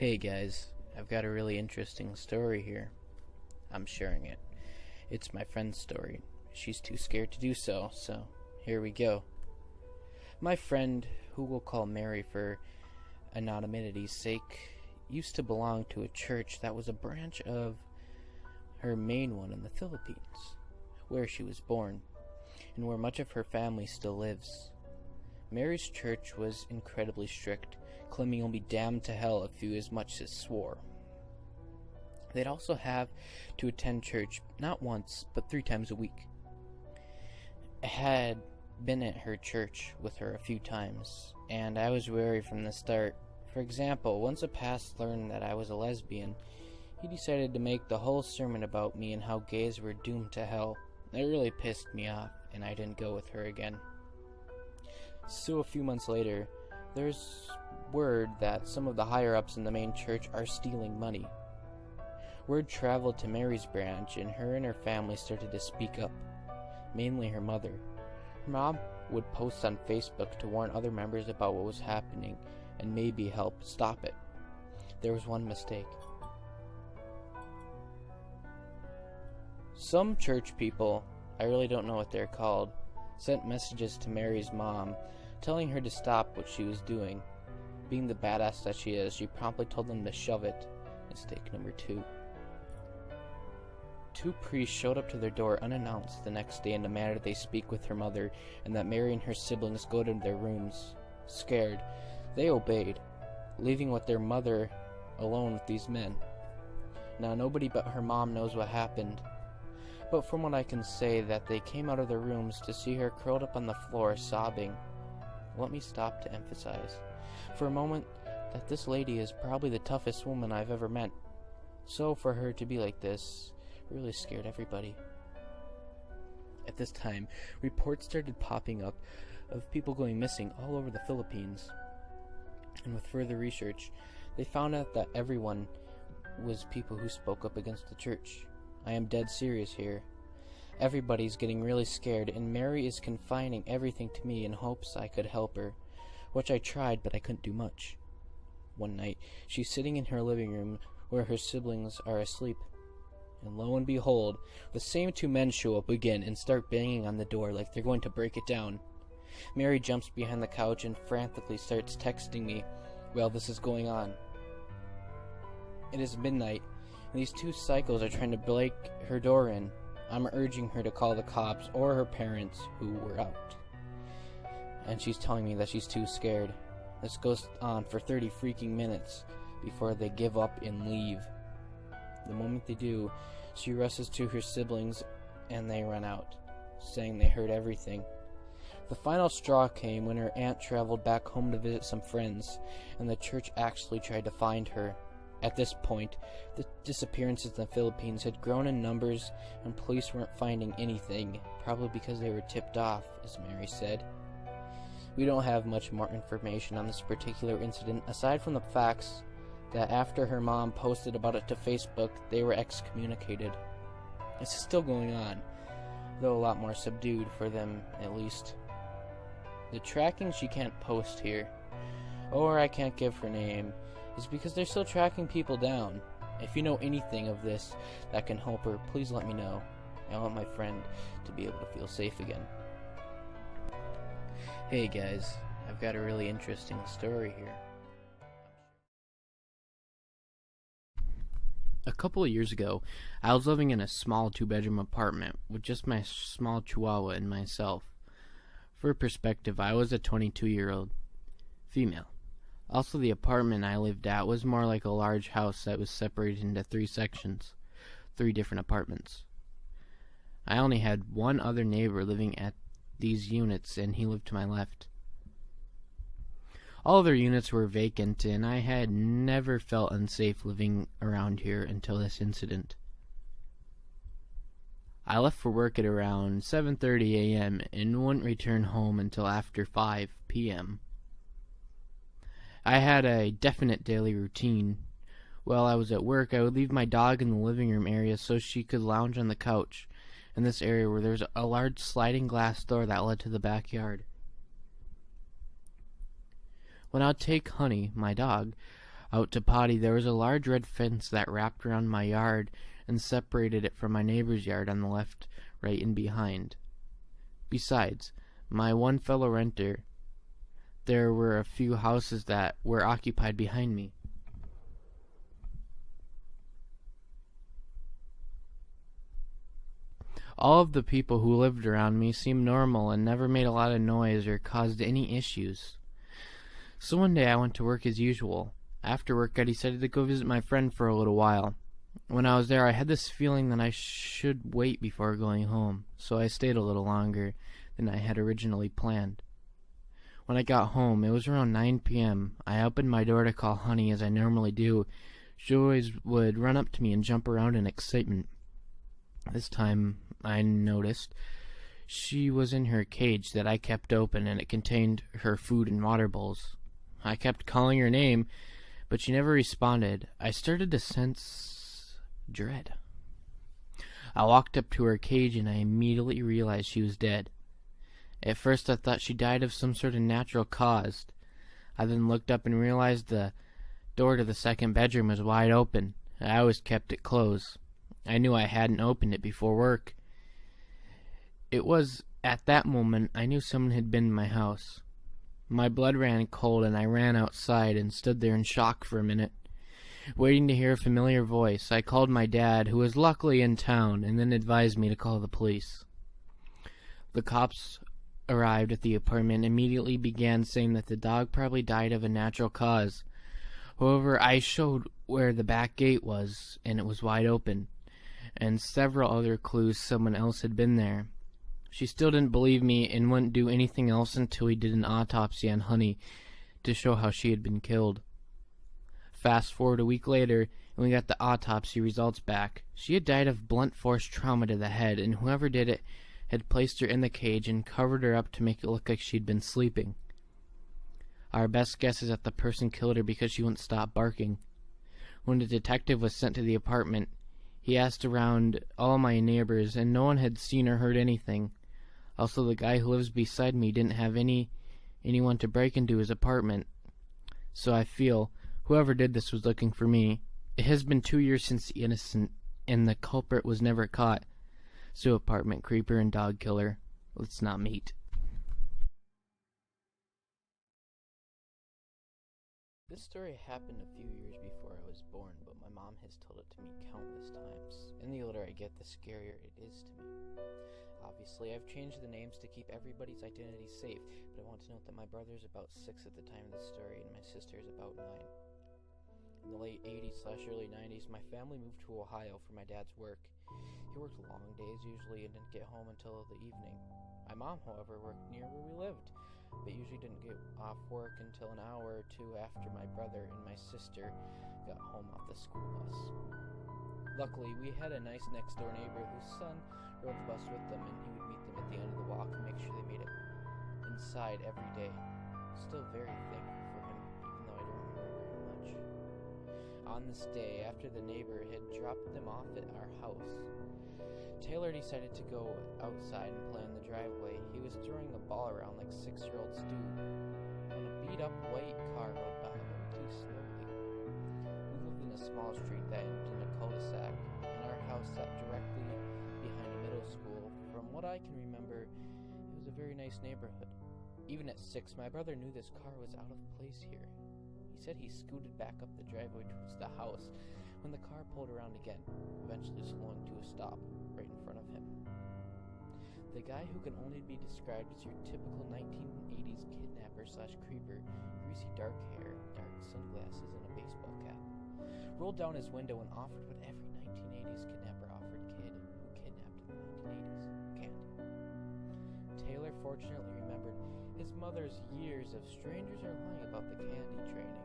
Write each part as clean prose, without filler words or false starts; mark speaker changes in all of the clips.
Speaker 1: Hey guys, I've got a really interesting story here. I'm sharing it. It's my friend's story. She's too scared to do so, so here we go. My friend, who we'll call Mary for anonymity's sake, used to belong to a church that was a branch of her main one in the Philippines, where she was born, and where much of her family still lives. Mary's church was incredibly strict, claiming you'll be damned to hell if you as much as swore. They'd also have to attend church not once, but 3 times a week. I had been at her church with her a few times, and I was wary from the start. For example, once a pastor learned that I was a lesbian, he decided to make the whole sermon about me and how gays were doomed to hell. It really pissed me off, and I didn't go with her again. So a few months later, there's word that some of the higher-ups in the main church are stealing money. Word traveled to Mary's branch, and her family started to speak up, mainly her mother. Her mom would post on Facebook to warn other members about what was happening and maybe help stop it. There was one mistake. Some church people, I really don't know what they're called, sent messages to Mary's mom telling her to stop what she was doing. Being the badass that she is, she promptly told them to shove it. Mistake number 2. 2 priests showed up to their door unannounced the next day and demanded they speak with her mother and that Mary and her siblings go to their rooms. Scared, they obeyed, leaving with their mother alone with these men. Now nobody but her mom knows what happened, but from what I can say that they came out of their rooms to see her curled up on the floor sobbing. Let me stop to emphasize for a moment that this lady is probably the toughest woman I've ever met. So for her to be like this really scared everybody. At this time, reports started popping up of people going missing all over the Philippines. And with further research, they found out that everyone was people who spoke up against the church. I am dead serious here. Everybody's getting really scared, and Mary is confiding everything to me in hopes I could help her, which I tried, but I couldn't do much. One night, she's sitting in her living room where her siblings are asleep, and lo and behold, the same 2 men show up again and start banging on the door like they're going to break it down. Mary jumps behind the couch and frantically starts texting me while this is going on. It is midnight, and these 2 psychos are trying to break her door in. I'm urging her to call the cops or her parents, who were out. And she's telling me that she's too scared. This goes on for 30 freaking minutes before they give up and leave. The moment they do, she rushes to her siblings and they run out, saying they heard everything. The final straw came when her aunt traveled back home to visit some friends, and the church actually tried to find her. At this point, the disappearances in the Philippines had grown in numbers, and police weren't finding anything, probably because they were tipped off, as Mary said. We don't have much more information on this particular incident, aside from the facts that after her mom posted about it to Facebook, they were excommunicated. This is still going on, though a lot more subdued for them, at least. The tracking she can't post here, or I can't give her name, is because they're still tracking people down. If you know anything of this that can help her, please let me know. I want my friend to be able to feel safe again. Hey guys, I've got a really interesting story here. A couple of years ago, I was living in a small 2-bedroom apartment with just my small chihuahua and myself. For perspective, I was a 22-year-old female. Also, the apartment I lived at was more like a large house that was separated into 3 sections, 3 different apartments. I only had one other neighbor living at these units, and he lived to my left. All other units were vacant, and I had never felt unsafe living around here until this incident. I left for work at around 7:30 a.m. and wouldn't return home until after 5 p.m. I had a definite daily routine. While I was at work, I would leave my dog in the living room area so she could lounge on the couch in this area where there was a large sliding glass door that led to the backyard. When I'd take Honey, my dog, out to potty, there was a large red fence that wrapped around my yard and separated it from my neighbor's yard on the left, right, and behind. Besides, my one fellow renter, there were a few houses that were occupied behind me. All of the people who lived around me seemed normal and never made a lot of noise or caused any issues. So one day I went to work as usual. After work, I decided to go visit my friend for a little while. When I was there, I had this feeling that I should wait before going home, so I stayed a little longer than I had originally planned. When I got home, it was around 9 p.m. I opened my door to call Honey as I normally do. She always would run up to me and jump around in excitement. This time, I noticed she was in her cage that I kept open, and it contained her food and water bowls. I kept calling her name, but she never responded. I started to sense dread. I walked up to her cage, and I immediately realized she was dead. At first, I thought she died of some sort of natural cause. I then looked up and realized the door to the second bedroom was wide open. I always kept it closed. I knew I hadn't opened it before work. It was at that moment I knew someone had been in my house. My blood ran cold, and I ran outside and stood there in shock for a minute, waiting to hear a familiar voice. I called my dad, who was luckily in town, and then advised me to call the police. The cops arrived at the apartment and immediately began saying that the dog probably died of a natural cause. However, I showed where the back gate was, and it was wide open, and several other clues someone else had been there. She still didn't believe me and wouldn't do anything else until we did an autopsy on Honey to show how she had been killed. Fast forward a week later, and we got the autopsy results back. She had died of blunt force trauma to the head, and whoever did it had placed her in the cage and covered her up to make it look like she'd been sleeping. Our best guess is that the person killed her because she wouldn't stop barking. When the detective was sent to the apartment, he asked around all my neighbors, and no one had seen or heard anything. Also, the guy who lives beside me didn't have anyone to break into his apartment. So I feel whoever did this was looking for me. It has been 2 years since the innocent, and the culprit was never caught. So apartment creeper and dog killer, let's not meet. This story happened a few years before I was born, but my mom has told it to me countless times, and the older I get, the scarier it is to me. Obviously, I've changed the names to keep everybody's identity safe, but I want to note that my brother is about 6 at the time of the story, and my sister is about 9. In the late 80s/early 90s, my family moved to Ohio for my dad's work. He worked long days usually and didn't get home until the evening. My mom, however, worked near where we lived, but usually didn't get off work until an hour or two after my brother and my sister got home off the school bus. Luckily, we had a nice next-door neighbor whose son rode the bus with them, and he would meet them at the end of the walk and make sure they made it inside every day. Still very thankful for him, even though I don't remember him much. On this day, after the neighbor had dropped them off at our house, Taylor decided to go outside and play in the driveway. He was throwing the ball around like 6-year-olds do when a beat-up white car went by a little too slowly. We lived in a small street that ended in a cul-de-sac, and our house sat directly behind a middle school. From what I can remember, it was a very nice neighborhood. Even at 6, my brother knew this car was out of place here. He said he scooted back up the driveway towards the house when the car pulled around again, eventually slowing to a stop right in front of him. The guy who can only be described as your typical 1980s kidnapper/creeper, greasy dark hair, dark sunglasses, and a baseball cap, rolled down his window and offered what every 1980s kidnapper offered kid who kidnapped in the 1980s: candy. Taylor fortunately remembered his mother's years of strangers are lying about the candy training.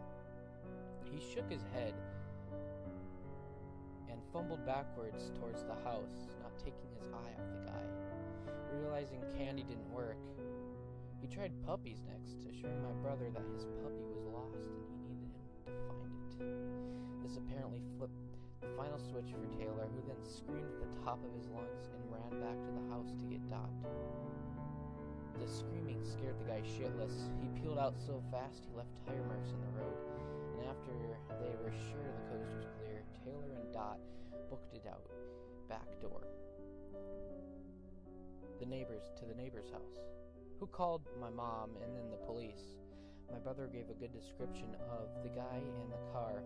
Speaker 1: He shook his head and fumbled backwards towards the house, not taking his eye off the guy. Realizing candy didn't work, he tried puppies next, assuring my brother that his puppy was lost and he needed him to find it. This apparently flipped the final switch for Taylor, who then screamed at the top of his lungs and ran back to the house to get docked. The screaming scared the guy shitless. He peeled out so fast he left tire marks in the road, and after pointed out back door. To the neighbor's house, who called my mom and then the police. My brother gave a good description of the guy and the car.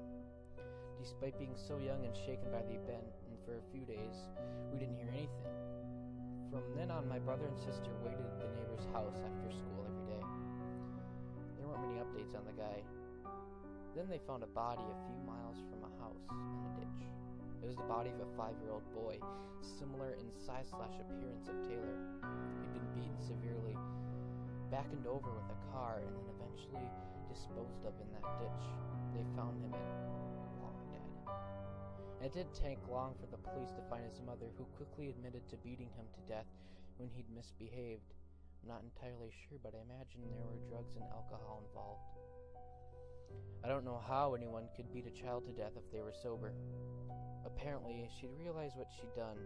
Speaker 1: Despite being so young and shaken by the event, and for a few days, we didn't hear anything. From then on, my brother and sister waited at the neighbor's house after school every day. There weren't many updates on the guy. Then they found a body a few miles from a house in a ditch. It was the body of a 5-year-old boy, similar in size/appearance of Taylor. He'd been beaten severely, backed over with a car, and then eventually disposed of in that ditch. They found him long dead. And it didn't take long for the police to find his mother, who quickly admitted to beating him to death when he'd misbehaved. I'm not entirely sure, but I imagine there were drugs and alcohol involved. I don't know how anyone could beat a child to death if they were sober. Apparently, she'd realized what she'd done.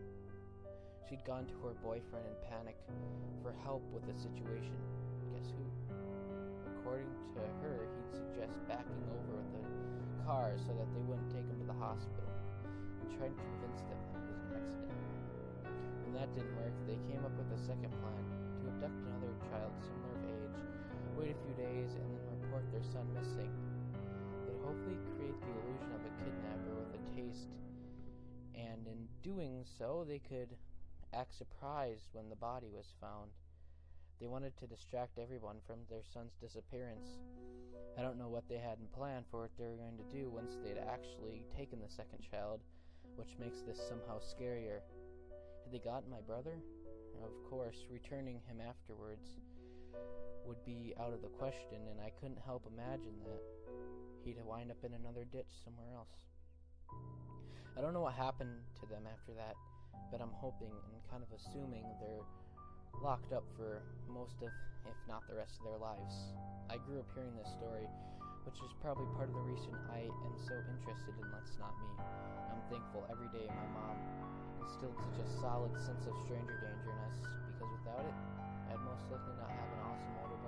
Speaker 1: She'd gone to her boyfriend in panic for help with the situation. Guess who? According to her, he'd suggest backing over with the car so that they wouldn't take him to the hospital, and tried to convince them that it was an accident. When that didn't work, they came up with a second plan: to abduct another child similar of age, wait a few days, and then report their son missing. They'd hopefully create the illusion of a kidnapper with a taste, and in doing so, they could act surprised when the body was found. They wanted to distract everyone from their son's disappearance. I don't know what they had in plan for what they were going to do once they'd actually taken the second child, which makes this somehow scarier. Had they gotten my brother? Of course, returning him afterwards would be out of the question, and I couldn't help imagine that he'd wind up in another ditch somewhere else. I don't know what happened to them after that, but I'm hoping and kind of assuming they're locked up for most of, if not the rest of their lives. I grew up hearing this story, which is probably part of the reason I am so interested in Let's Not Me. I'm thankful every day my mom instilled such a solid sense of stranger danger in us, because without it, I'd most likely not have an awesome older